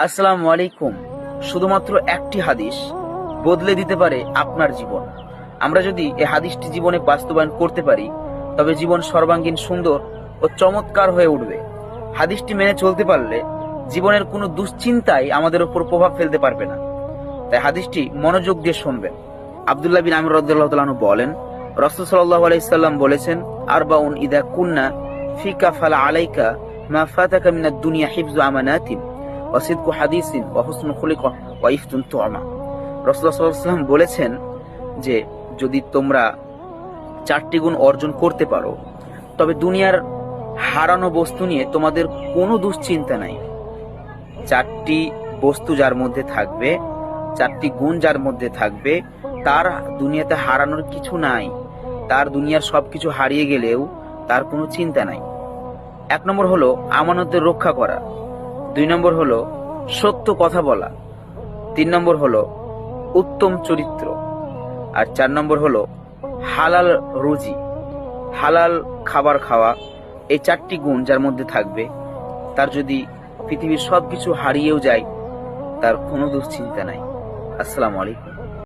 আসসালামু আলাইকুম। শুধুমাত্র একটি হাদিস বদলে দিতে পারে আপনার জীবন। আমরা যদি এই হাদিসটি জীবনে বাস্তবায়ন করতে পারি, তবে জীবন সর্বাঙ্গীন সুন্দর ও চমৎকার হয়ে উঠবে। হাদিসটি মেনে চলতে পারলে জীবনের কোনো দুশ্চিন্তাই আমাদের উপর প্রভাব ফেলতে পারবে না। তাই হাদিসটি মনোযোগ দিয়ে শুনবেন। আব্দুল্লাহ বিন আমির রাদিয়াল্লাহু তাআলা আনহু বলেন, রাসূল সাল্লাল্লাহু আলাইহি সাল্লাম বলেছেন, আরবাউন ইদা কুন্না ফিকা ফালা আলাইকা মা ফাতাকা মিনাদ দুনিয়া হিফযু আমানাতিন ওয়া সিদকু হাদিসিন ওয়া হুসনু খুলিকা ওয়া ইফতুন তু'মা। রাসূলুল্লাহ সাল্লাল্লাহু আলাইহি ওয়াসাল্লাম বলেছেন যে যদি তোমরা চারটি গুণ অর্জন করতে পারো, তবে দুনিয়ার হারানো বস্তু নিয়ে তোমাদের কোনো দুশ্চিন্তা নাই। চারটি বস্তু যার মধ্যে থাকবে, চারটি গুণ যার মধ্যে থাকবে, তার দুনিয়াতে হারানোর কিছু নাই। তার দুনিয়ার সবকিছু হারিয়ে গেলেও তার কোনো চিন্তা নাই। 1 নম্বর হলো আমানতের রক্ষা করা, 2 নম্বর হলো সত্য কথা বলা, 3 নম্বর হলো উত্তম চরিত্র, আর 4 নম্বর হলো হালাল রুজি, হালাল খাবার খাওয়া। এই চারটি গুণ যার মধ্যে থাকবে, তার যদি পৃথিবীর সবকিছু হারিয়েও যায়, তার কোনো দুশ্চিন্তা নাই। আসসালামু আলাইকুম।